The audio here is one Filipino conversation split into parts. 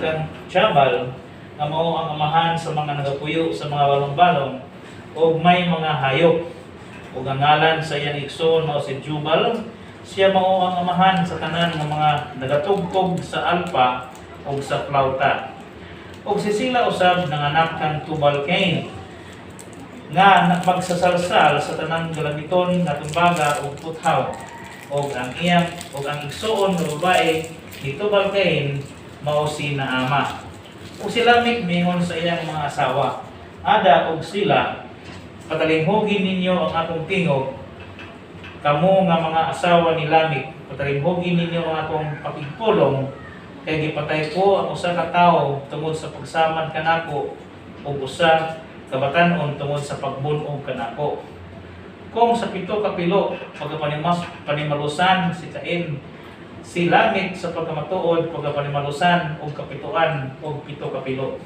kang Jabal, nga mao ang amahan sa mga nagapuyo sa mga balong-balong, o may mga hayop. O ang ngalan sa iyang igsoon mao si Jubal, siya mao ang amahan sa tanan ng mga nagatugtog sa alpa o sa flauta. O si sila usab nanganak kang Tubal-Cain, nga magsasalsal sa tanang galabiton nga tumbaga o puthaw. O ang igsoon nga babae ni Tubal-Cain mao si Naama. O si Lamik mingon sa iyang mga asawa, ada og sila, patalinghogin ninyo ang akong tingog, kamo nga mga asawa ni Lamik, patalinghogin ninyo ang akong pakigpulong, kay gipatay ko ang usa ka tawo tungod sa pagsaman kanako ug usa kabatan-on tungod sa pagbunog kanako. Kung sa pito ka pilo panimalusan si Cain, si Lamik sa pagkamatuod pagpanimalusan og kapituan og pito ka pilo.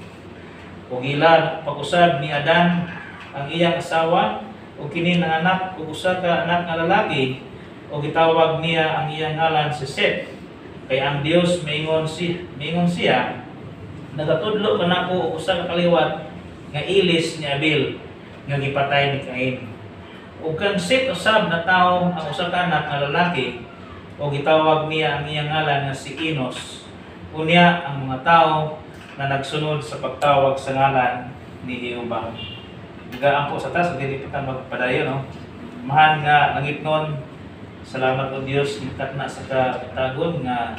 Ug ila pag-usab ni Adan ang iyang asawa ug kini nanganak og usa ka anak nga lalaki ug gitawag niya ang iyang ngalan si Seth. Kay ang Dios mingon siya, nagatudlo kanako og usa ka kaliwat nga ilis ni Abel nga gipatay ni Cain. Ug kang Seth usab na tawo ang usa ka anak nga lalaki ug gitawag niya ang iyang ngalan nga si Enos. Unya ang mga tawo na nagsunod sa pagtawag sa ngalan ni Jehova. Gaan po sa taas, dili pa magpadayon, no? Mahan nga nangitnon, salamat o Dios gitat na sa katagon nga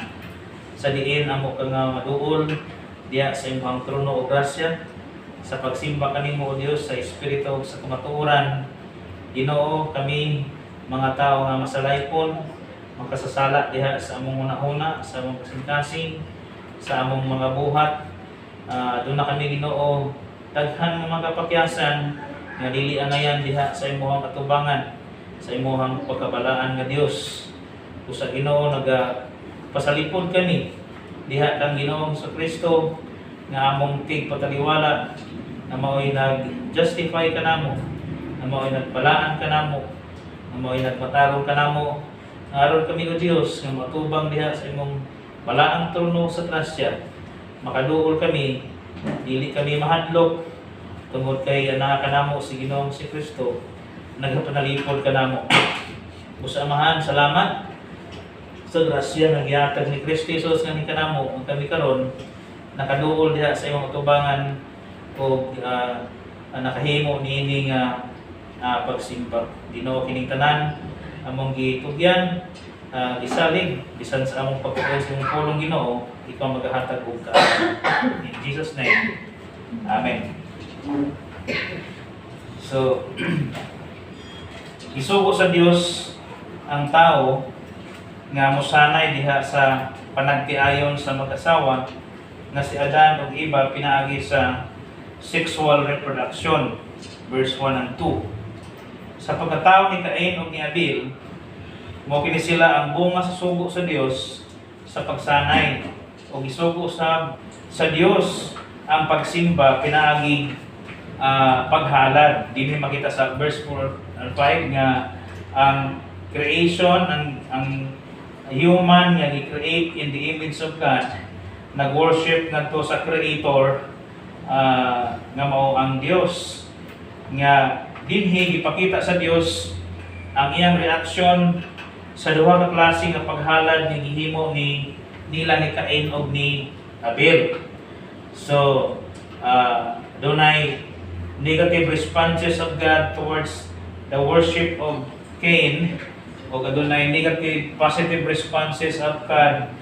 sa diin amo ka nga maduol diya sa imong trono o grasya sa pagsimba kanimo o Dios sa espiritu ug sa kamatuoran. Ginoo, kami mga tao nga masalaypon, makasasala diha sa among una-una, sa among kasing-kasing, sa among mga buhat. Doon na kami Ginoo daghan nga mga kapakyasan nga dili anayan diha sa imong atubangan, sa imong pagkabalaan nga Dios. Usa Ginoo pasalipod kani diha kang Ginoo sa Kristo nga among tigpataliwala, na mao'y nag-justify kanamo, na mao'y nagbalaan kanamo, na mao'y nagmatarong kanamo. Aron kami o Dios nga matubang diha sa imong balaang trono sa grasya, makaduol kami, dili kami mahadlok tungod kay anak kanamo si Ginoong si Kristo, nagapanalipod kanamo. Usamahan, salamat sa grasya nga gihatag ni Kristo Jesus nga ni kanamo ang kami karon nakaduol diha sa imong tubangan o nakahimo niini nga pagsimba. Ginoo kining tanan among gitugyan, gisalig bisan sa among pagtuon sa imong pulong Ginoo, ikaw maghahatag og kaayod. In Jesus name. Amen. So isugo sa Dios ang tao nga mosanay diha sa panagtiayon sa mag-asawa nga si Adan ug Eva pinaagi sa sexual reproduction, verse 1 and 2. Sa pagkatao ni Cain ug ni Abel, mo kini sila ang bunga sa sugo sa Dios sa pagsanay ug isugo sa Dios ang pagsimba pinaagi paghalad. Dinhi makita sa verse 4 and 5 nga ang creation, ang human nga gi-create in the image of God, nag-worship ngadto sa Creator nga mao ang Dios. Nga dinhi gipakita sa Dios ang iyang reaksyon sa duha ka klase nga paghalad nga gihimo nila ni Cain ug ni Abel. So dunay negative responses of God towards the worship of Cain, o adunay negative positive responses of God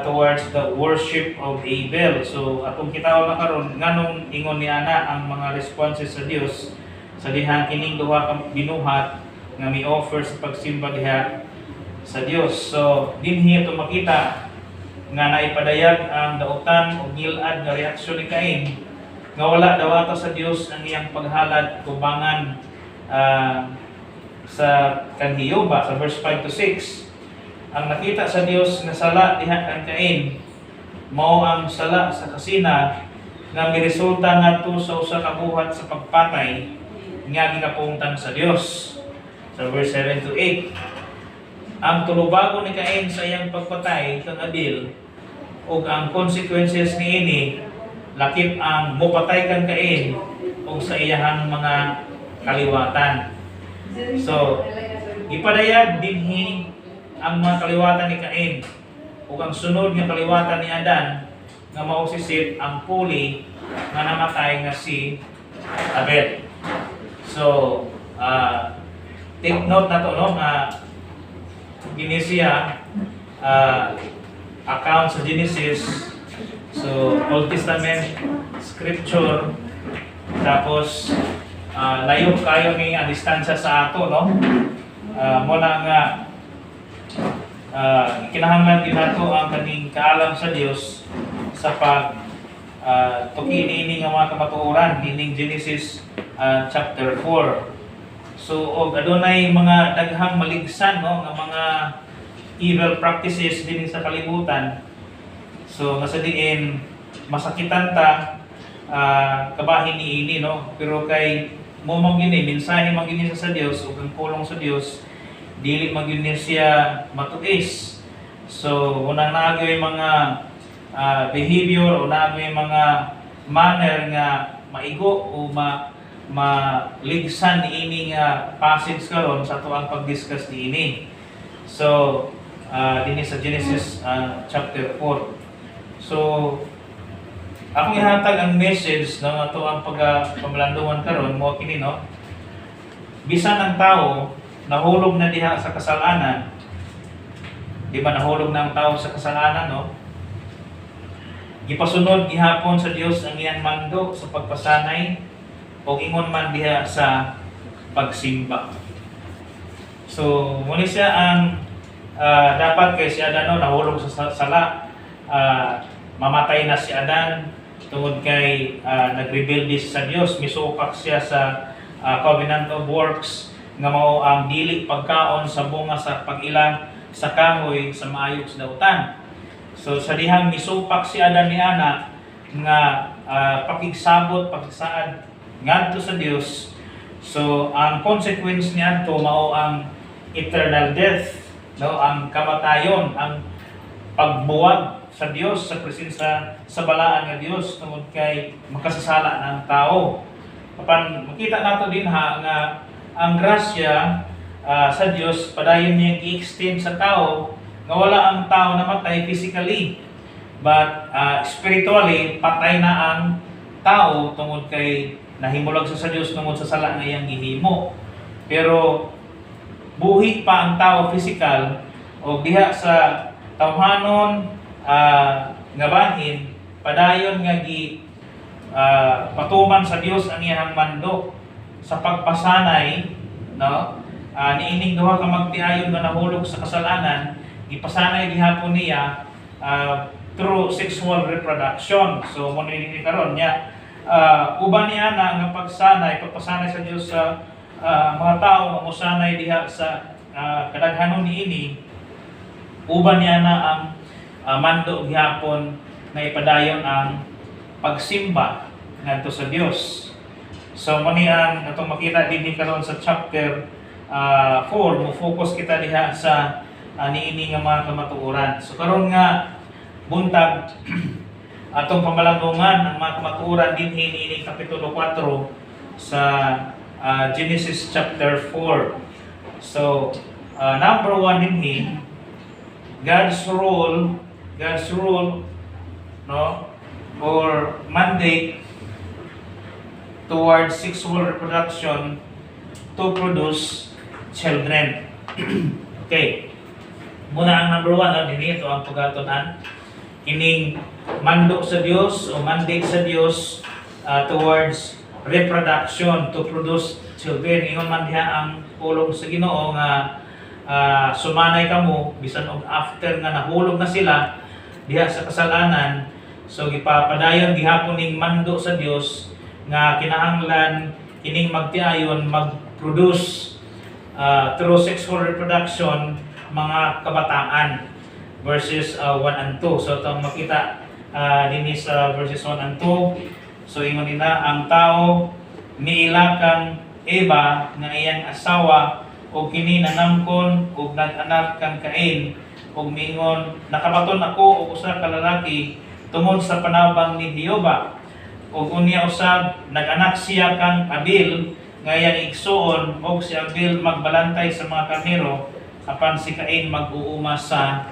towards the worship of Abel. So atong kitawag na karon nganong ingon ni ana ang mga responses sa Dios sa diha kining duha ka binuhat nga mi-offer sa pagsimba diha sa Dios. So dinhi ito makita nga naipadayag ang dautan o ngilad nga reaksyon ni Cain nga wala daw ato sa Dios ang iyang paghalad tubangan sa kanhiyoba sa verse 5 to 6. Ang nakita sa Dios nga sala diha kang Cain mao ang sala sa kasina nga miresulta ngadto sa usa ka buhat sa pagpatay nga gikapungtan sa Dios. Sa verse 7 to 8, ang tulubago ni Cain sa iyang pagpatay kang Abel ug ang consequences niini lakip ang mopatay kang Cain ug sa iyahang mga kaliwatan. So, ipadayag dinhi ang mga kaliwatan ni Cain ug ang sunod nga kaliwatan ni Adan nga mao si Seth ang puli nga namatay nga si Abel. So, take note na to, no, nga Genesia, account sa Genesis, so Old Testament, Scripture, tapos layo kayo ni ang distansya sa ato, no? Muna nga kinahanglan din nato ang kaning kaalam sa Dios sa pag tuki niini nga mga kamatuoran dining Genesis chapter 4. So og adunay mga daghang maligsan, no, nga mga evil practices din sa kalibutan. So nga sa diin masakitan ta kabahin niini, no, pero kay mo magini mensahe magini sa Dios ug ang pulong sa Dios dili magyud siya matuis. So unang naagay mga behavior o naagay mga manner nga maigo o maligsan niini nga passage karon sa tuang pag-discuss niini. So dinhi sa Genesis chapter 4. So akong ihatag ang message ng ato ang pagpamalandungan karon mo kini, no. Bisan ang tao nahulog na diha sa kasalanan. Di ba nahulog na ang tao sa kasalanan, no? Gipasunod gihapon sa Dios ang iyang mando sa pagpasanay o ingon man diha sa pagsimba. So muna siya ang dapat kay si Adan, no, nahulog sa sala. Mamatay na si Adan tungod kay nagrebelde sa Dios, misupak siya sa covenant of works nga mao ang dili pagkaon sa bunga sa pag-ila sa kahoy sa maayog sa dautan. So sa dihang misupak si Adan ni ana nga pakigsabot, pagsaad ngadto sa Dios. So ang consequence niadto mao ang eternal death, no, ang kamatayon, ang pagbuwag sa Dios sa presensya sa balaan nga Dios tungod kay makasasala ng tao. Kapan makita nato din nga ang grasya sa Dios padayon niya i-extend sa tao nga wala ang tao namatay physically, but spiritually patay na ang tao tungod kay nahimulag sa Dios tungod sa sala nga iyang gihimo. Pero buhi pa ang tao physical o diha sa tawhanon nga bahin padayon nga patuman sa Dios ang iyang mando sa pagpasanay, no. Niining duha ka magtiayon nga nahulog sa kasalanan, gipasanay gihapon niya through sexual reproduction. So mo ni karon niya uban niya na nga pagpasanay sa Dios sa mga tao nga mosanay diha sa kadaghanon niini, uban niya na ang mando gihapon nga ipadayon ang pagsimba ngadto sa Dios. So mo ni ang atong makita dinhi karon sa chapter 4, mo focus kita diha sa niini nga mga kamatuoran. So karon nga buntag atong pamalandungan ang mga kamatuoran dinhi niini kapitulo 4 sa Genesis chapter 4. So number 1 dinhi God's rule, no, or mandate towards sexual reproduction to produce children. Okay. Muna ang number 1, dinhi ito ang pagatunan. Kining mando sa Dios o mandate sa Dios towards reproduction to produce children. Ingon man diha ang pulong sa Ginoo nga sumanay kamo bisan og after nga nahulog na sila diha sa kasalanan. So gipapadayon gihapon ning mando sa Dios nga kinahanglan kining magtiayon mag-produce through sexual reproduction mga kabataan, verses 1 and 2. So itong makita dinhi sa verses 1 and 2. So ingon nila ang tao niila kang Eva nga iyang asawa o kini nanamkon ug nag-anak kang Cain ug mingon, nakabaton ako og usa ka lalaki tungod sa panabang ni Jehova. Ug unya usab nag-anak siya kang Abil nga iyang igsuon, og si Abil magbalantay sa mga karnero apan si Cain mag-uuma sa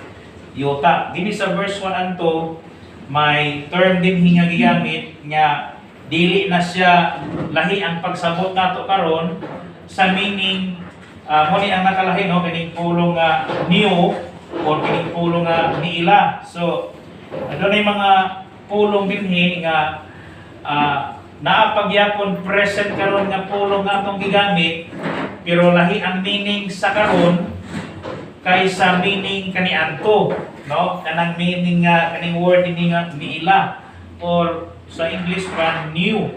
yuta. Dini sa verse 1 and 2 may term din nga gigamit nga dili na siya lahi ang pagsabot nato karon sa meaning mo ni ang nakalahi no kining pulong nga new or kining pulong nga niila. So adunay mga pulong dinhi nga naapagyapon present karon nga pulong nga atong gigamit pero lahi ang meaning sa karon kaysa meaning kaniadto, no? Kanang meaning nga kaning word dinhi nga niila or sa English pa new,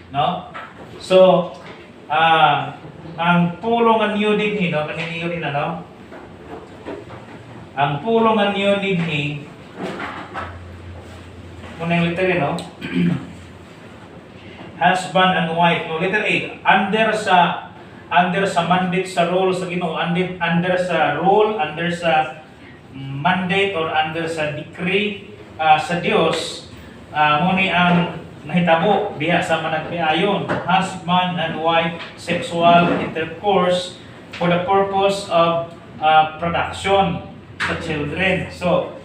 no? So ang pulong nga new dinhi no kaning new din ano? Ang pulong nga new dinhi muna yung letter no? Husband and wife. No, letter A, under sa mandate sa role sa Ginoo, under sa role, under sa mandate or under sa decree sa Dios, muni ang nahitabo diha sa managbiayon, husband and wife sexual intercourse for the purpose of production sa children. So,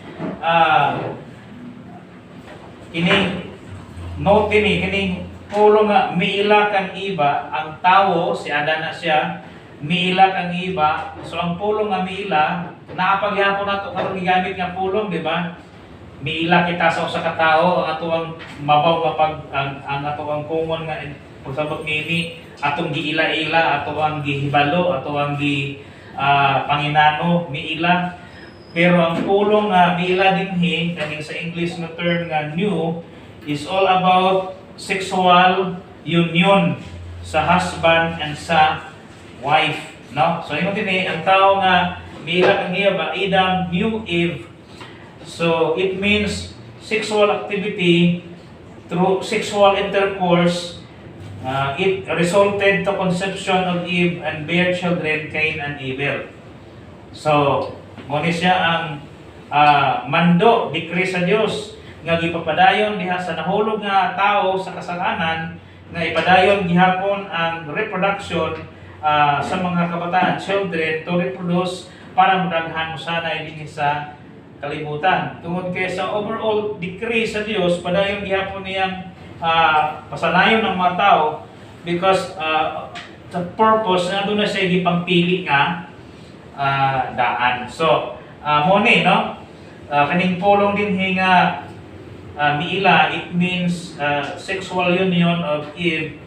kining note ni kining pulong nga miila kang iba ang tawo si Adan na siya miila kang iba. So ang pulong nga miila naapagyapon nato karon gigamit nga pulong, di ba? Miila kita sa usa ka tawo ang ato ang mabaw kapag ang ato ang common nga pagsabot nini atong giila-ila, ato ang gihibalo, ato ang panginano miila. Pero ang pulong nga miila dinhi kaning sa English nga term nga new is all about sexual union sa husband and sa wife, no? So ingon dinhi ang tao nga miila kang Eva, Adam knew Eve. So it means sexual activity through sexual intercourse. It resulted to conception of Eve and bear children Cain and Abel. So mo ni siya ang mando, decree sa Dios nga gipapadayon diha sa nahulog nga tao sa kasalanan nga ipadayon gihapon ang reproduction sa mga kabataan, children, to reproduce para madaghan mo sana dinhi sa kalibutan. Tungod kay sa overall decree sa Dios, padayon gihapon niyang pasanayon ng mga tao because the purpose na doon na siya gipangpili nga daan. So mo ni no kaning pulong dinhi nga miila, it means sexual union of Eve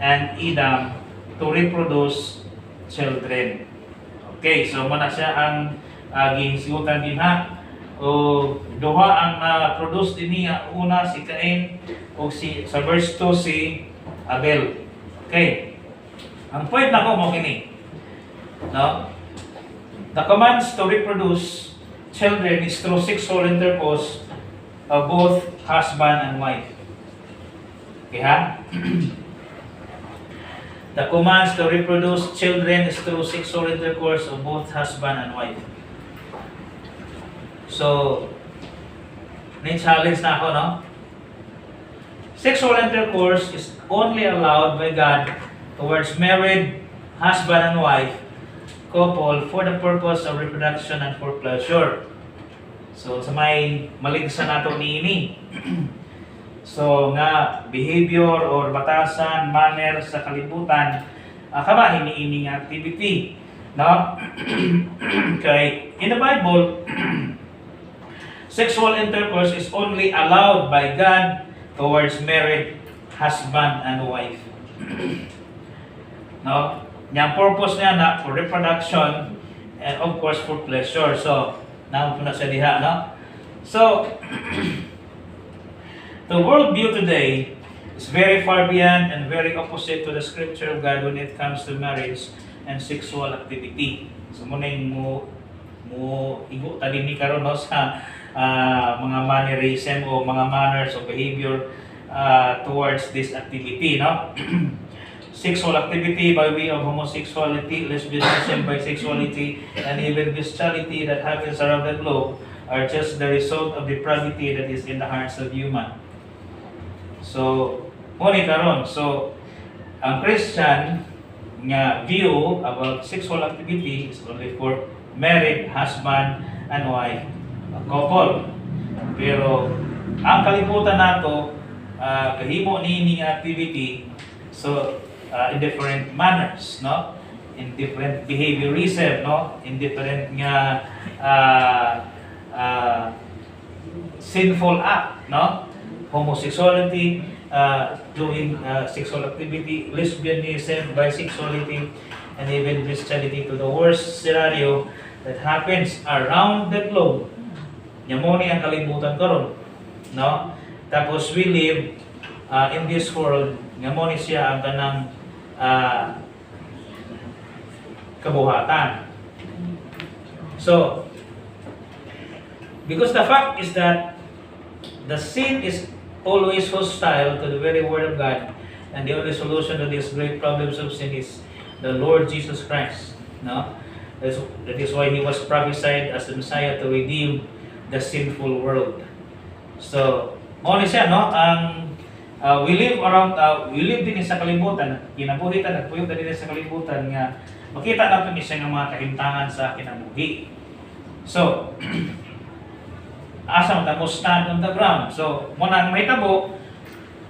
and Adam to reproduce children. Okay, so muna siya ang ginsutan din ha. O duha ang produce din niya, una si Cain o sa verse 2 si Abel. Okay. Ang point na ko mo kini. No? The commands to reproduce children is through sexual intercourse of both husband and wife. Okay ha? The commands to reproduce children is through sexual intercourse of both husband and wife. So, challenge na ako, no? Sexual intercourse is only allowed by God towards married husband and wife couple for the purpose of reproduction and for pleasure. So, sa may maligsa nato niini. So, nga behavior or batasan, manner sa kalibutan, kaba hiniining activity. No? Okay. In the Bible, sexual intercourse is only allowed by God towards married husband and wife. No? Yung purpose niya na for reproduction and of course for pleasure. So, naman po na siya diha, no? So, the worldview today is very far beyond and very opposite to the scripture of God when it comes to marriage and sexual activity. So, muna yung igo talin ni karon no sa mga mannerism o mga manners o behavior towards this activity, no? sexual activity by way of homosexuality, lesbianism, bisexuality, and even bestiality that happens around the globe are just the result of depravity that is in the hearts of human. So, muna karon. So, ang Christian nga view about sexual activity is only for married husband and wife, a couple. Pero ang kalibutan nato kahimo niining activity, so in different manners, no, in different behaviorism, no, in different nga sinful act, no, homosexuality, doing sexual activity, lesbianism, bisexuality, and even bestiality, to the worst scenario that happens around the globe. Mo ni ang kalibutan karon, no? Tapos we live in this world, nga mo ni siya ang kanang kabuhatan. So, because the fact is that the sin is always hostile to the very word of God, and the only solution to these great problems of sin is the Lord Jesus Christ, no? That is why He was prophesied as the Messiah to redeem the sinful world. So, mo ni siya, no? Ang we live din sa kalibutan, kinabuhi ta, nagpuyog din sa kalibutan nga makita natin siya ng mga kahimtangan sa kinabuhi. So, asa mo stand on the ground. So, muna ang mahitabo,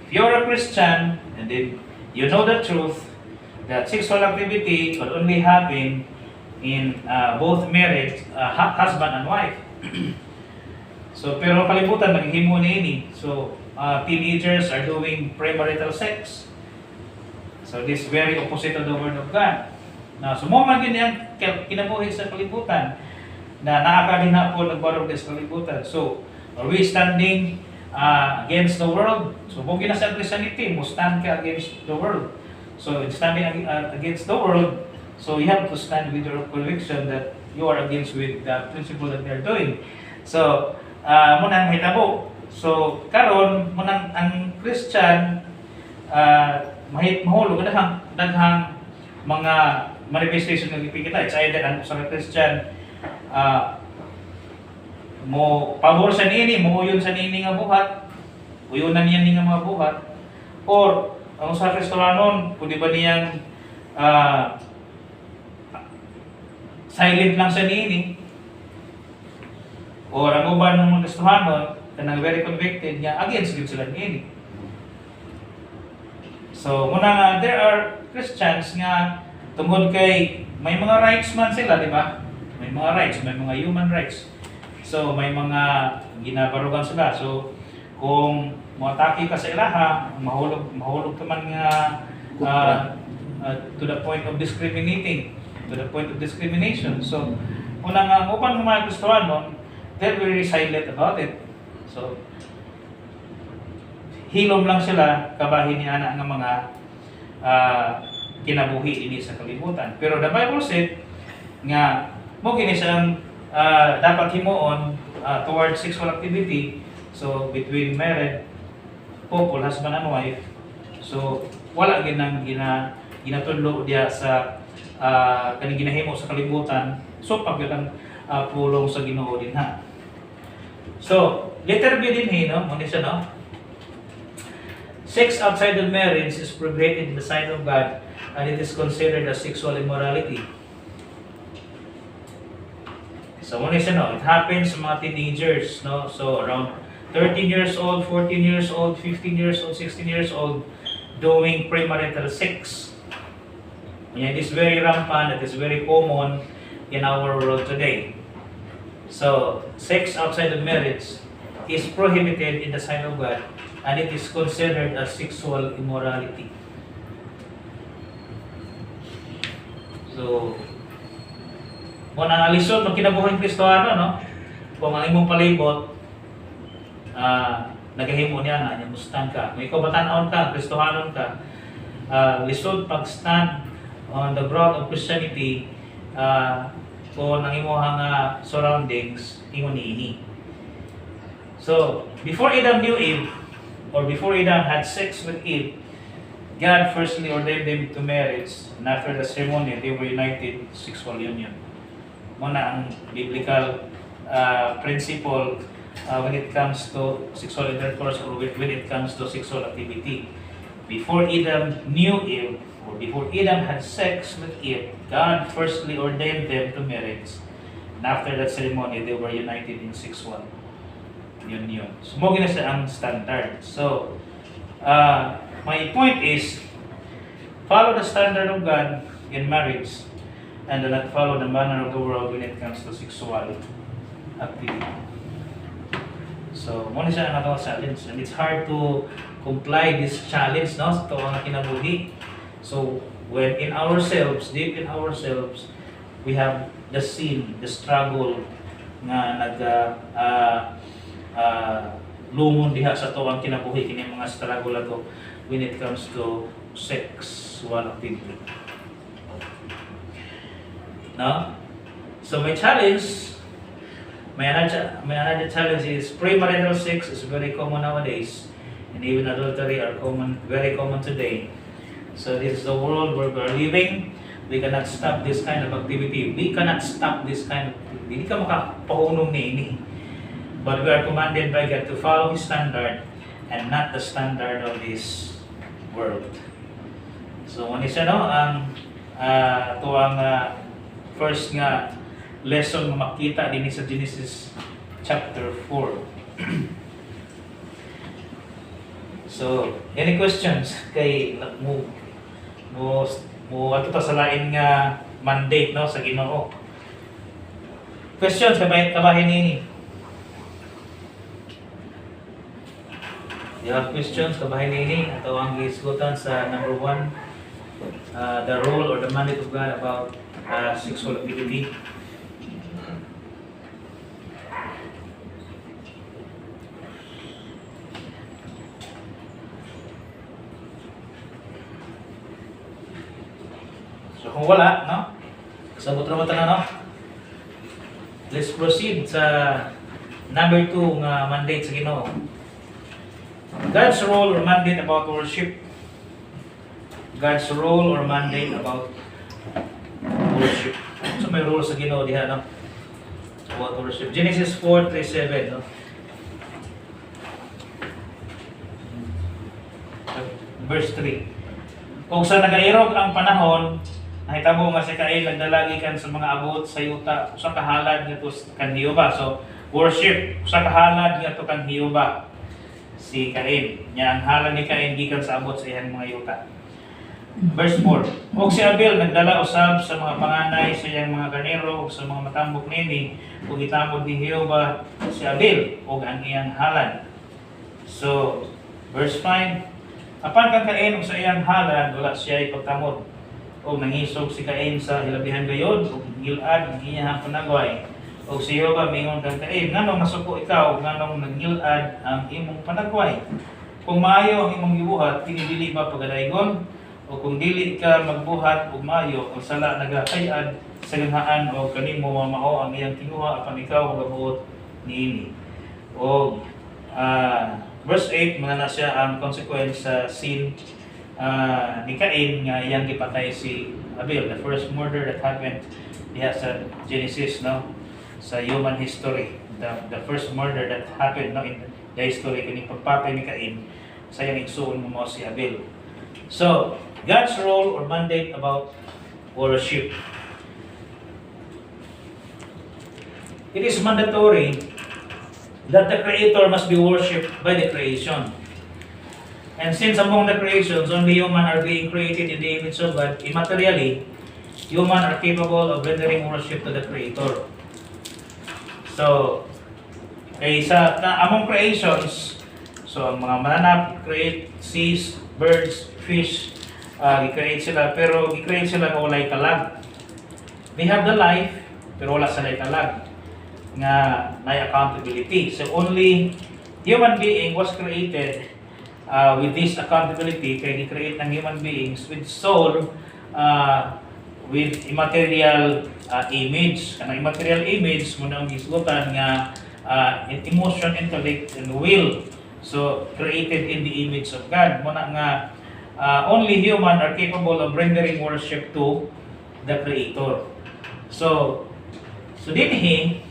if you're a Christian and then you know the truth that sexual activity could only happen in both marriage, husband and wife. So, pero kalibutan, naghihimo ini. So, teenagers are doing premarital sex. So, this very opposite of the Word of God. Now, sumoma din yan kinabuhi sa kalibutan na naakali na po nagbarog sa kalibutan. So, are we standing against the world? So, kung ginasa Christianity, mo stand ka against the world. So, in standing against the world, so you have to stand with your conviction that you are against with the principle that they are doing. So, muna ang hitabo. So, karon muna ang Christian, mahulog daghang mga manifestation ng ipikita. It's either ang sa Christian, mo pabor sa nini, mo uyon sa nini nga buhat, uyunan niya ni nga mga buhat, or ang sa Kristyanon, pwede ba niyang silent lang sa nini, or ang uban ng mga Kristyanon, kanang very convicted niya, against yun sila nini. So, muna nga, there are Christians nga tungod kay may mga rights man sila, di ba? May mga rights, may mga human rights. So, may mga ginabarugan sila. So, kung moatake ka sa ilaha, mahulog ka man nga to the point of discriminating, to the point of discrimination. So, una nga, upang mga Kristyanon, they're very silent about it. So, hilom lang sila kabahin ni ana nga mga kinabuhi ini sa kalibutan. Pero the Bible said nga mo kini siyang dapat himuon towards sexual activity, so between married couple, husband and wife. So wala ginang ginatudlo diya sa kaning ginahimo sa kalibutan, so pagbilang pulong sa Ginoo dinha. So letter B din no, mo ni siya no. Sex outside of marriage is prohibited in the sight of God, and it is considered as sexual immorality. So what is it, no? It happens sa mga teenagers, no? So around 13 years old, 14 years old, 15 years old, 16 years old, doing premarital sex. And it is very rampant, it is very common in our world today. So sex outside of marriage is prohibited in the sight of God, and it is considered as sexual immorality. So, kung ang alisod ng kinabuhing Kristiyano, no? Kung ang imong palibot, nagahimo niya na, mustan ka. Kung ikaw batan-on ka, Kristohanon ka, lisod pag-stand on the ground of Christianity, kung ang imong surroundings, ingon niini. So, before Adam knew Eve, or before Adam had sex with Eve, God firstly ordained them to marriage, and after the ceremony, they were united in sexual union. Muna ang biblical principle when it comes to sexual intercourse or when it comes to sexual activity. Before Adam knew Eve, or before Adam had sex with Eve, God firstly ordained them to marriage. And after that ceremony, they were united in sexual union. So, mo gina siya ang standard. So, my point is, follow the standard of God in marriage and do not follow the manner of the world when it comes to sexual activity. So, muna siya ang atong challenge. And it's hard to comply this challenge, no? Ito ang kinabuhi. So, when in ourselves, deep in ourselves, we have the sin, the struggle nga lumon diha sa to ang kinabuhi, kini mga struggle ato when it comes to sexual activity. No? So my challenge, my another challenge is premarital sex is very common nowadays, and even adultery are very common today. So this is the world where we are living. We cannot stop this kind of activity. We cannot stop this kind of activity. Hindi ka makapahunong ni. But we are commanded by God to follow His standard and not the standard of this world. So, ano siya, no? Ito ang first nga lesson na makita din sa Genesis chapter 4. So, any questions kay mo ato ta sa lain nga mandate, no, sa Ginoo? Questions kabahin nini? You have questions kabahin nini? Ato ang gisgutan sa number 1, the role or the mandate of God about sexual activity. So kung wala, no? Sabot na na, no? Let's proceed sa number 2 nga mandate sa Ginoo. God's role or mandate about worship. God's role or mandate about worship. So may role sa Ginoo diha, no? About worship. Genesis 4:37, no? Verse 3. Kung sa nagairog ang panahon, nahitabo nga si Cain nagdalagi kan sa mga abot sa yuta, usa ka halad ngadto kan Hioba. So worship, usa ka halad ngadto kan Hioba. Si Cain, nya ang halad ni Cain gikan sa abot sa iyang mga yuta. Verse 4. Og si Abel nagdala usab sa mga panganay sa iyang mga karnero ug sa mga matambok nini, ug gitamod ni Hioba si Abel ug ang iyang halad. So verse 5. Apan kang Cain ug sa iyang halad wala siya ipagtamod. O nangisog si Cain sa hilabihan gayod ug gilad ang iyang panagway. O si Hioba mingon kang Cain, nganong nasuko ikaw ug nganong nagilad ang imong panagway? Kung maayo ang imong gibuhat, pinidili ba pagadaygon? O kung dili ka magbuhat ug maayo, kung sala nagakay-ad sa ganhaan o kanimo mamao ang iyang kinuha apan ikaw magabuot niini. O verse 8 mga na siya ang consequence sa sin ni Cain nga iyang gipatay si Abel, the first murder that happened diha sa Genesis, no, sa human history, the first murder that happened, no, in the history kini pagpatay ni Cain sa iyang igsoon mo si Abel. So God's role or mandate about worship. It is mandatory that the Creator must be worshipped by the creation. And since among the creations, only human are being created in the image of God, immaterially, human are capable of rendering worship to the Creator. So, among creations, so ang mga mananap, create seas, birds, fish, i-create sila, pero i-create sila nga walay kalag. They have the life, pero wala sila kalag nga may accountability. So only human being was created with this accountability, kaya i-create ng human beings with soul, with immaterial image. Kanang immaterial image, muna ang gisgutan nga emotion, intellect, and will. So created in the image of God. Muna nga only human are capable of rendering worship to the Creator. So dinhi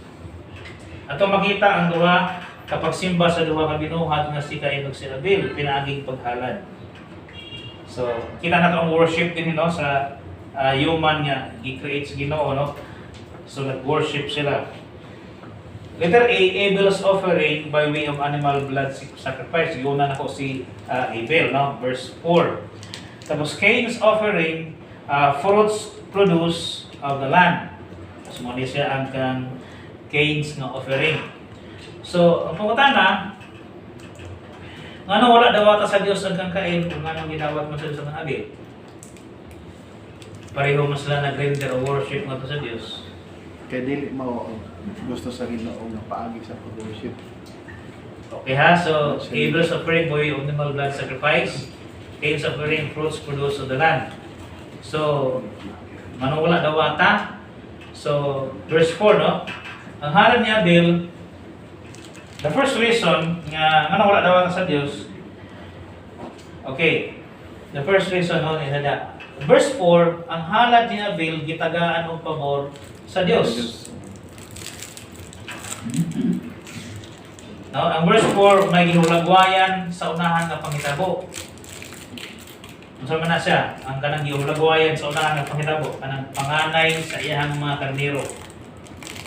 ato makita ang duha kapag simba sa duha ka binuhat nga si Cain ug si Abel pinaaging paghalad. So kita nato ang worship din no sa human nga gi-create sa Ginoo no. So nag-worship sila. Letter A, Abel's offering by way of animal blood sacrifice. Yun na ako si Abel, no? Verse 4. Tapos Cain's offering, fruits produce of the land. Tapos muna siya ang kang Cain's na offering. So, ang pangutana, nga wala dawata sa Diyos ang kang Cain kung nga ginawat mo sa kang Abel. Pareho mo sila nag-render o worship mo sa Diyos. Kaya dili mo gusto sa Ginoo nga paagi sa pag-worship. Okay ha, so Abel's offering boy of animal blood sacrifice, Cain's offering fruits produced of the land. So, manula dawata. So, verse 4 no. Ang halad ni Abel, the first reason nga wala dawata sa Dios. Okay. The first reason no is that verse 4, ang halad ni Abel gitagaan og pabor sa Dios. No, ang verse 4 may gihulagwayan sa unahan nga panghitabo. Unsa man na siya? Ang kanang gihulagwayan sa unahan nga panghitabo, kanang panganay sa iyang mga karnero.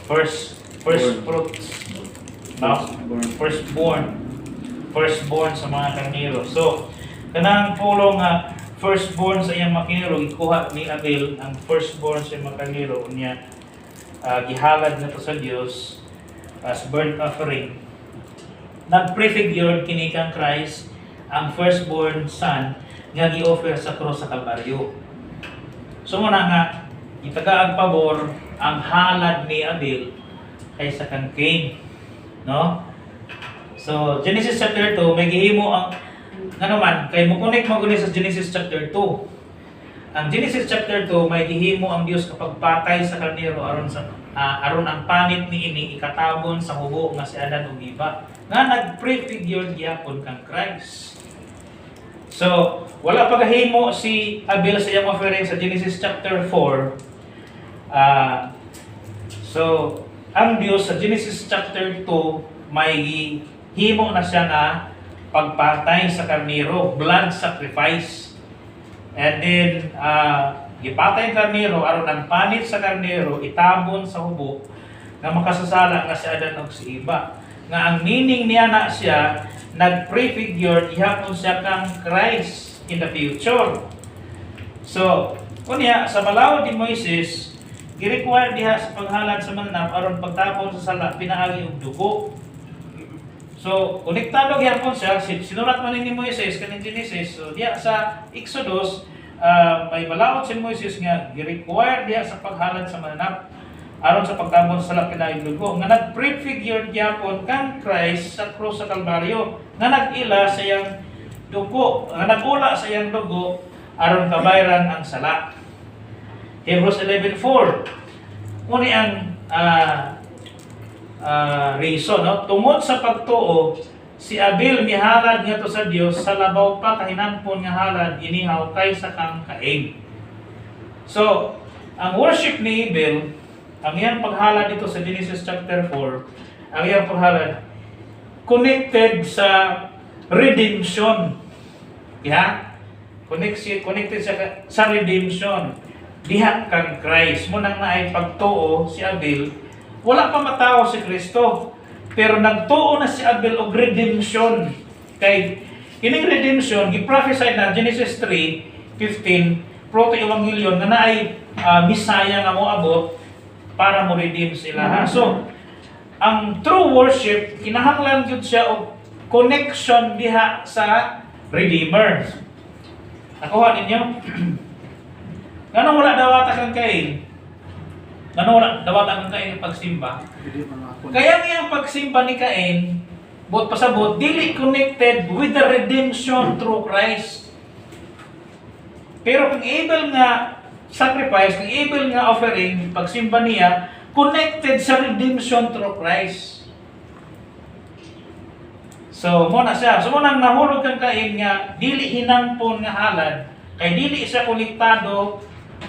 First fruits. No? Firstborn sa mga karnero. So, kanang pulong nga firstborn sa iyang mga karnero ikuha ni Abel ang firstborn sa iyang mga karnero niya gihalad na to sa Dios as burnt offering. Nag-prefigured kini kang Christ ang firstborn son nga gi-offer sa cross sa Kalbaryo. So muna nga itagaag pabor ang halad ni Abel kaysa kang Cain, no? So Genesis chapter 2 may gihimo ang naman kay mo connect mo sa Genesis chapter 2. Ang Genesis chapter 2 may gihimo ang Dios kapag patay sa karnero aron ang panit niini ikatabon sa hubo nga si Adan ug Eva nga nag-prefigure gyapon kang Christ. So wala pa gahimo si Abel sa iyang offering sa Genesis chapter 4. So ang Dios sa Genesis chapter 2 may himo na siya nga pagpatay sa karnero, blood sacrifice. And then, gipatay ang karnero, aron ang panit sa karnero, itabon sa hubo, nga makasasala nga si Adan ug si Eva. Nga ang meaning niya na siya, nag-prefigure, ihapon siya kang Christ in the future. So, kunya, sa balawod ni Moises, gi-require diha sa paghalad sa mananap, aron pagtapon sa sala, pinaagi og dugo. So, konektado gyapon siya, sinulat man ni Moises kaning Genesis. So, diya sa Exodus, may balaod si Moises nga gi-require diya sa paghalad sa mananap aron sa pagtabon sa lapinaig dugo nga nag-prefigure gyapon kang Christ sa krus sa Kalbaryo nga nag-ila sa iyang dugo, nga nag-ula sa iyang dugo aron kabayran ang sala. Hebrews 11:4. Muni ang reason, no? Tungod sa pagtuo, si Abel mihalad ngadto sa Dios sa labaw pa kahinangpon nga halad inihaw kaysa kang Cain. So, ang worship ni Abel, ang iyang paghalad dito sa Genesis chapter 4, ang iyang paghalad connected sa redemption. Yeah? Connected siya sa redemption. Diha kang Christ. Munang naay pagtuo si Abel, wala pa matawo si Kristo, pero nagtuo na si Abel og redemption. Kay kining redemption gi-prophesy na Genesis 3:15 proto-evangelion nga naay Misaya nga moabot para mo redeem sila. Ha? So, ang true worship kinahanglan gyud siya og connection diha sa Redeemer. Nakuha ninyo? Ngano wala dawata kang Cain? Ngano wala dawata kang Cain pagsimba? Kaya nga pagsimba ni Cain, bot pasabot, dili connected with the redemption through Christ. Pero kung Abel nga sacrifice, kung Abel nga offering, pagsimba niya, connected sa redemption through Christ. So mo na siya. So mo nang nahulog kang Cain nga dili hinampon nga halad kay dili siya konektado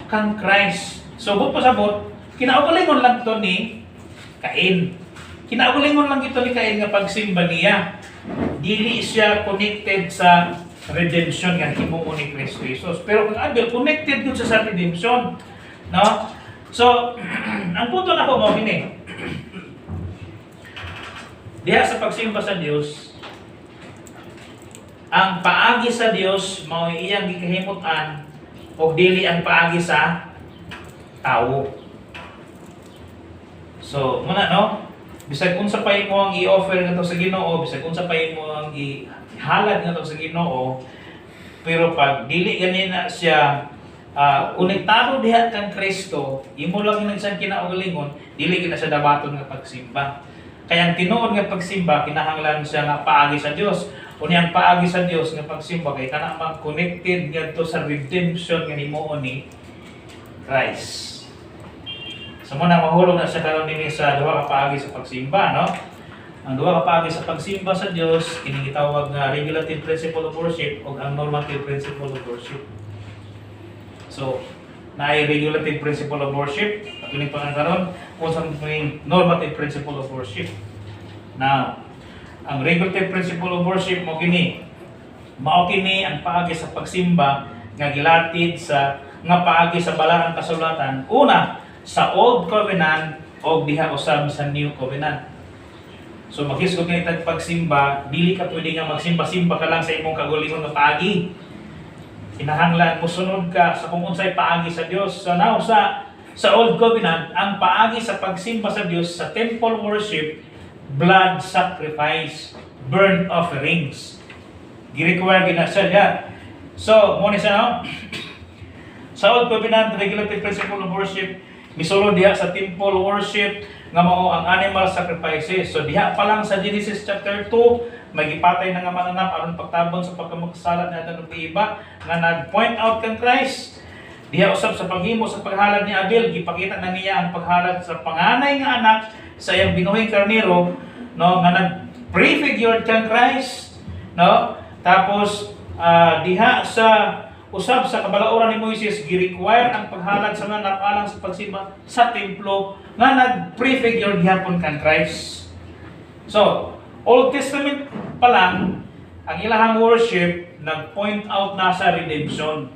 kang Christ. So but pasabot kinaugalingon lang to ni Cain. Kinaugalingon lang ito ni Cain nga pagsimba niya. Dili siya connected sa redemption nga himuon ni Kristo Jesus. Pero kung Abel connected gud siya sa redemption, no? So ang punto na ko mo kini. Diha sa pagsimba sa Dios, ang paagi sa Dios mao iyang gikahimutan o dili ang paagi sa tao. So, muna no, bisag unsa pa mo ang i-offer ngadto sa Ginoo, bisag unsa pa mo ang ihalad ngadto sa Ginoo, pero pag dili ganina siya konektado diha kang Kristo, imo lang yung siyang kinaugalingon, dili gina siya dabaton nga pagsimba. Kaya ang tinuod nga pagsimba kinahanglan siya nga paagi sa Dios. Uni ang paagi sa Dios nga pagsimba kay kana mang connected ngadto sa redemption nga himuon ni Christ. So muna mahulog na siya karon dinhi sa duha ka paagi sa pagsimba, no? Ang duha ka paagi sa pagsimba sa Dios kini gitawag nga regulative principle of worship ug ang normative principle of worship. So, naay regulative principle of worship, katuning pangkaron unsa may normative principle of worship. Now, ang regulative principle of worship mo kini. Mao kini ang paagi sa pagsimba nga gilatid sa nga paagi sa balaang kasulatan. Una, sa Old Covenant o diha usab sa New Covenant. So makisgot kini tag pagsimba, dili ka pwede nga magsimba-simba ka lang sa imong kagulingon nga paagi. Kinahanglan mo sunod ka sa kung unsay paagi sa Dios. So now sa Old Covenant, ang paagi sa pagsimba sa Dios sa temple worship, blood sacrifice, burnt offerings. Gi-require gina siya diha. So mo ni siya no? Sa Old Covenant regulative principle of worship, misulod diha sa temple worship nga mao ang animal sacrifices. So diha pa lang sa Genesis chapter 2, may gipatay na nga mananap aron pagtabon sa pagkamakasalat na ng iba nga nag-point out kang Christ. Diha usab sa paghimo sa paghalad ni Abel, gipakita na niya ang paghalad sa panganay nga anak sa iyang binuhing karnero, no, nga nag-prefigured kang Christ, no? Tapos diha sa usab sa kabalauran ni Moises gi-require ang paghalad sa mga napalang sa pagsimba sa templo nga nag-prefigure gihapon kang Christ. So, Old Testament pa lang ang ilahang worship nag-point out na sa redemption.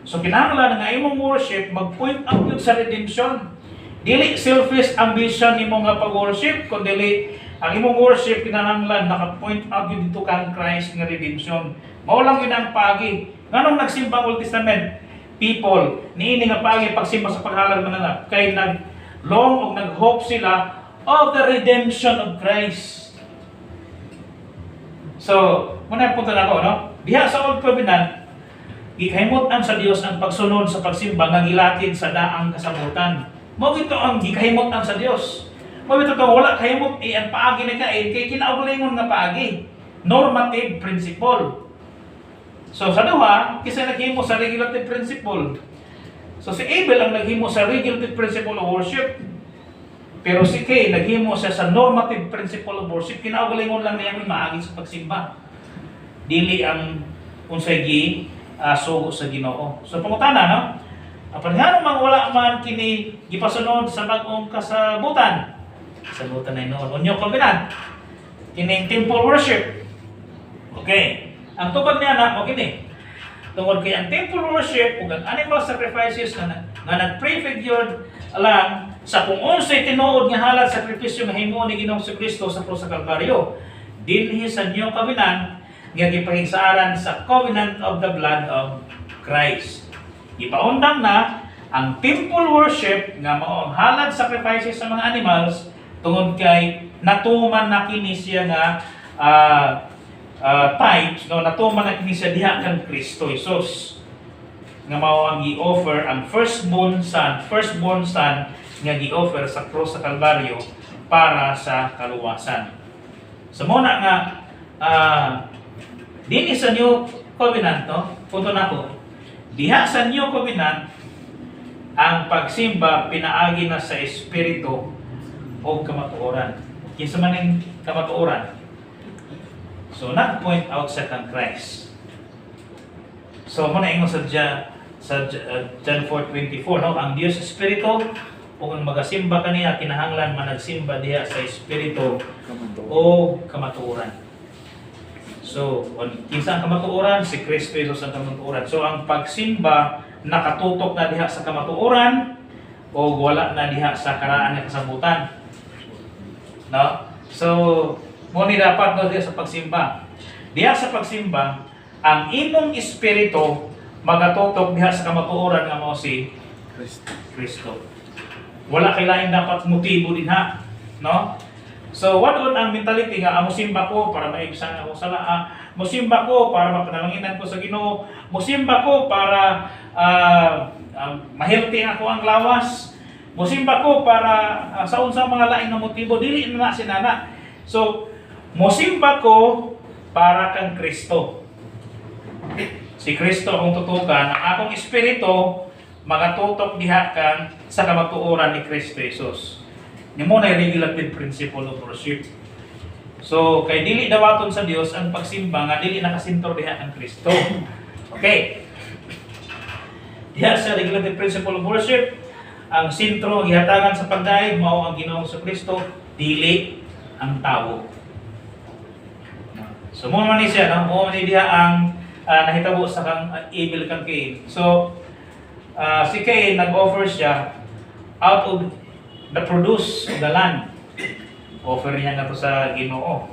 So kinahanglan nga imong worship mag-point out yun sa redemption. Dili selfish ambition nimo nga pag-worship, kundi ang imong worship kinahanglan naka-point out yun dito kang Christ nga redemption. Mao lang yun ang paagi. Nganong nagsimba Old Testament people niini nga paagi pagsimba sa paghalad mananap kay nag-long o nag-hope sila of the redemption of Christ. So, muna punta na ako, no? Diha sa Old Covenant, gikahimutan sa Dios ang pagsunod sa pagsimba nga gilatid sa daang kasabutan. Mao gito ang gikahimutan sa Dios. Mao gito wala kahimot ang paagi ni Cain kay kinaugalingon nga paagi. Normative principle. So sa duha, kisa naghimo sa regulative principle. So si Abel ang naghimo sa regulative principle of worship. Pero si Cain naghimo siya sa normative principle of worship. Kinaugalingon lang niya maagi sa pagsimba. Dili ang unsay sugo sa Ginoo. So pangutana, no? Apan nga mang wala man kini gipasunod sa bag-ong kasabutan. Kasabutan ay noon. New Covenant. Kining temple worship. Okay. Ang tupad niya na, o kini. Tungod kay ang temple worship ug ang animal sacrifices nga nag-prefigured lang sa kung unsay tinuod nga halad sakripisyo nga himuon ni Ginoong Kristo sa krus sa Kalbaryo. Dinhi sa New Covenant nga gipahigsaaran sa Covenant of the Blood of Christ. Ipaundang na ang temple worship nga mao ang halad sacrifices sa mga animals tungod kay natuman na kini siya nga types, no, natuman na kini siya diha kang Kristo Jesus nga mao ang gi-offer ang firstborn son nga gi-offer sa cross sa Kalbaryo para sa kaluwasan. So muna nga dinhi sa New Covenant, no, punto na ko. Diha sa New Covenant ang pagsimba pinaagi na sa espiritu o kamatuoran. Kinsa man ang kamatuoran? So nag-point out sa kang Christ. So mo na ingon sa John 4:24, no, ang Dios Espiritu ug ang magasimba kaniya kinahanglan managsimba diha sa espiritu o kamatuoran. So, kinsa ang kamatuoran? Si Kristo Jesus ang kamatuoran. So, ang pagsimba nakatutok na diha sa kamatuoran o wala na diha sa karaan nga kasabutan. No? So, mo ni dapat no diha sa pagsimba. Diha sa pagsimba, ang imong espiritu magatutok diha sa kamatuoran nga mao si Kristo. Wala kay lain dapat motibo din ha, no? So, what on ang mentality nga, musimba ko para maibsan ako sa laa, musimba ko para mapanalanginan ko sa Ginoo, musimba ko para mahilti ako ang lawas, musimba ko para sa unsang mga lain na motibo, dili na sinana. So, musimba ko para kang Kristo. Si Kristo akong tutukan, ang akong espiritu magatutok diha kan sa kamatuoran ni Kristo Jesus. Ni mo na regulative principle of worship. So kay dili dawaton sa Dios ang pagsimba nga dili nakasintor diha kan Kristo. Okay. Diha sa regulative principle of worship, ang sentro gihatagan sa pagdaig mao ang Ginoong sa Kristo, dili ang tawo. So mo man ni siya, no? Mo man ni diha ang nahitabo sa kang Abel kang Cain. So si Cain nag-offer siya out of the produce of the land. Offer niya na to sa Ginoo.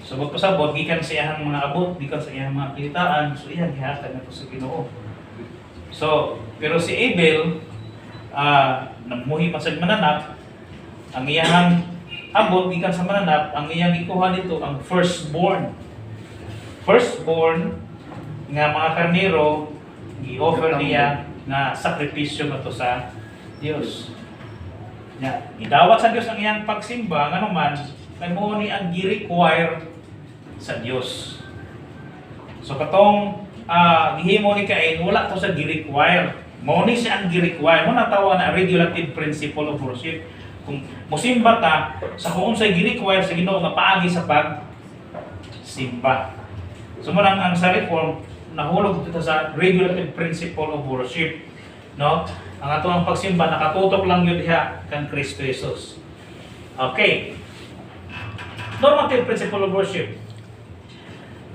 So pagpasabot, gikan sa iyang mga abot, gikan sa iyang mga kilitaan, so iyan gihatag na to sa Ginoo. So, pero si Abel, namuhi man sa mananap, ang iyang abot, gikan sa mananap, ang iyang ikuha dito, ang firstborn. Firstborn nga mga karnero, i-offer niya na sakripisyo na to sa Dios. Ya, idawat sa Dios ang iyang pagsimba, nga naman, kay mo ni ang gi-require sa Dios. So katong gihimo ni Cain, wala to sa gi-require. Mo ni siya ang gi-require. Mo natawa na regulative principle of worship. Kung mosimba ta sa kung unsay gi-require sa Ginoo nga paagi sa pagsimba. So mo ang sa reform nahulog dito sa regulative principle of worship, no? Ang atong pagsimba nakatutok lang yun diha kang Kristo Jesus. Okay. Normative principle of worship.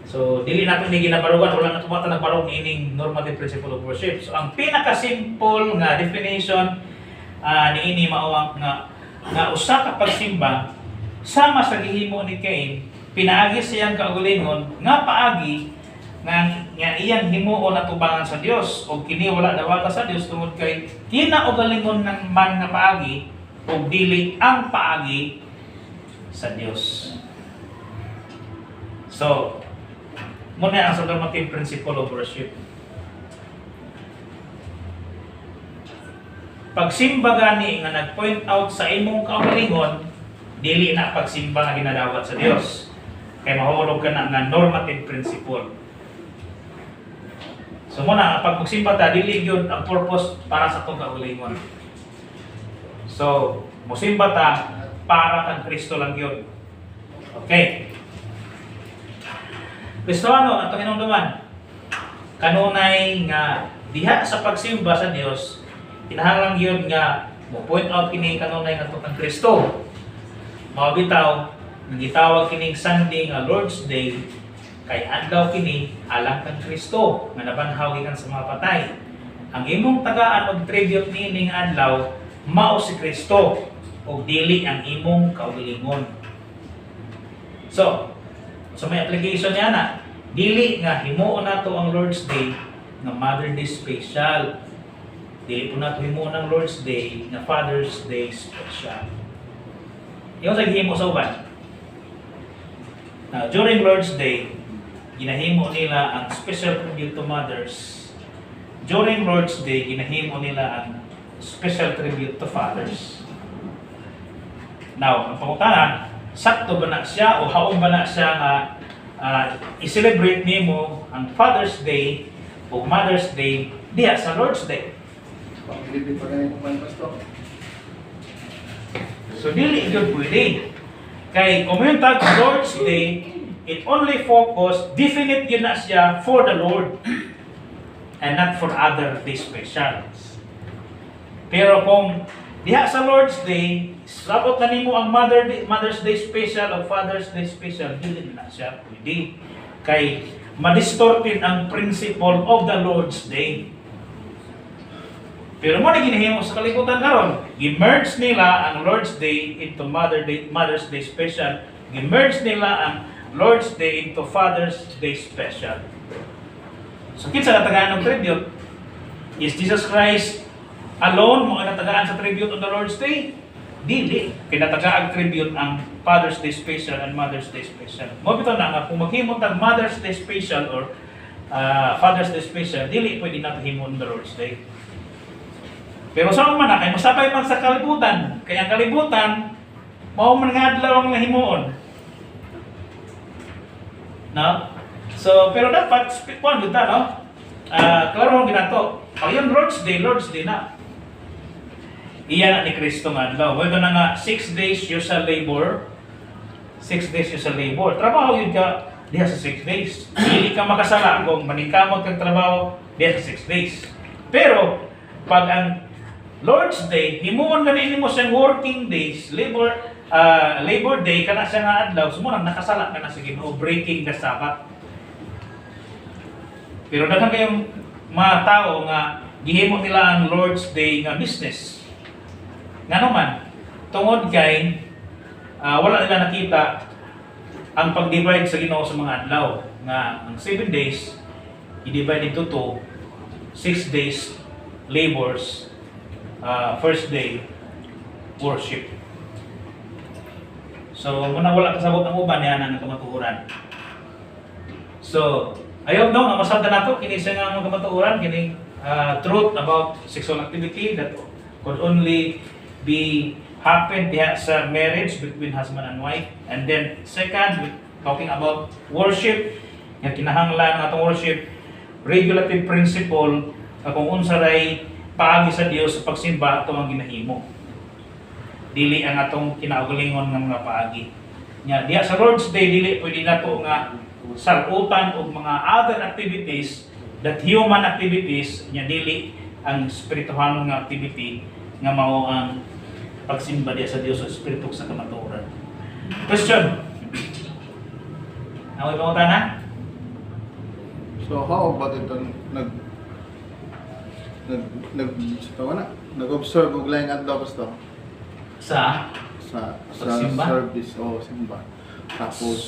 So dili natin ni ginabarugan, wala na tumata nagbarog ni ining normative principle of worship. So ang pinaka-simple nga definition niini mao nga usa ka pagsimba sama sa gihimo ni Cain, pinaagi siyang kaugalingon nga paagi nga iyang himuon na tubangan sa Dios o kini wala dawata sa Dios tungod kay kinaugalingon ng man nga paagi o dili ang paagi sa Dios. So, muna ang sa normative principle of worship. Pagsimba gani nga nag-point out sa imong kaugalingon, dili na pagsimba nga ginadawat sa Dios. Kay mahulog ka na nga normative principle. So muna, pag magsimba ta, dili yun ang purpose para sa itong kaugalingon. So, musimba ta, para kang Kristo lang yun. Okay. Kristoano, atong inunduman, kanunay nga diha sa pagsimba sa Dios, kinahanglan yun nga mo point out kini kanunay nga itong Kristo. Mabitaw, nagitawag kining Sunday nga Lord's Day, kay adlaw kini alang kang Kristo nga nabanhaw gikan sa mga patay. Ang imong tagaan og tribute niining adlaw mao si Kristo ug dili ang imong kaugalingon. So may application niya na dili nga himuon nato ang Lord's Day nga Mother Day special. Dili po nato himuon ang Lord's Day nga Father's Day special. Yung sa gihimo sa uban. Now, during Lord's Day, ginahimo nila ang special tribute to mothers. During Lord's Day, ginahimo nila ang special tribute to fathers. Now, ang pangutanan, sakto ba na siya o haong ba na siya nga i-celebrate nimo ang Father's Day o Mother's Day diya sa Lord's Day? So, dili yun pwede. Kay kung yung tag Lord's Day, it only focus, definite yun na siya for the Lord and not for other day specials. Pero kung diha sa Lord's Day, sabot na nimo ang Mother's Day special o Father's Day special, dili na siya pwede. Kay ma-distorted ang principle of the Lord's Day. Pero mo na ginahimo sa kalibutan karon, gi-merge nila ang Lord's Day into Mother's Day special, gi-merge nila ang Lord's Day into Father's Day special. So kinsa natagaan ng tribute? Is Jesus Christ alone mo ang natagaan sa tribute on the Lord's Day? Dili. Kinatagaan tribute ang Father's Day special and Mother's Day special. Mo bitaw na nga kung maghimo tag Mother's Day special or Father's Day special, dili pwede nato himo on the Lord's Day. Pero sa man na kay masabay man sa kalibutan, kaya ang kalibutan mao man nga adlaw ang nahimuon. No? So, pero dapat speak one with that, no? Klaro mo ginato. Pag yung Lord's Day na. Iyan ni Kristo nga adlaw. Wala na nga 6 days you shall labor. 6 days you shall labor. Trabaho yun ka diha sa 6 days. Hindi ka makasala kung maningkamot kang trabaho diha sa 6 days. Pero pag ang Lord's Day, himuon ganin mo siyang working days, labor day kana siya nga adlaw, sumunang nakasala ka na sa Ginoo, breaking the Sabbath. Pero daghan kayong mga tao nga gihimo nila ang Lord's Day nga business. Nga naman, tungod kay wala nila nakita ang pag-divide sa Ginoo sa mga adlaw nga ang 7 days i-divide into 2, 6 days labors, first day worship. So muna wala kasabot ang uban yan ang kamatuoran. So ayaw daw nga masabda nato kini siya nga mga kamatuoran kini truth about sexual activity that could only be happen diha sa marriage between husband and wife. And then second, talking about worship, nga kinahanglan ng atong worship, regulative principle kung unsa ray paagi sa Dios sa pagsimba ato ang ginahimo. Dili ang atong kinaugalingon nga mga paagi. Nya diha sa Lord's Day dili pwede nato nga salutan og mga other activities that human activities nya dili ang spiritual nga activity nga mao ang pagsimba diha sa Dios sa espiritu sa kamatuoran. Question. Naway pangutan na? So how about ito nag-observe og laing adlaw basta Sa sa Pagsimba? service o simba. Tapos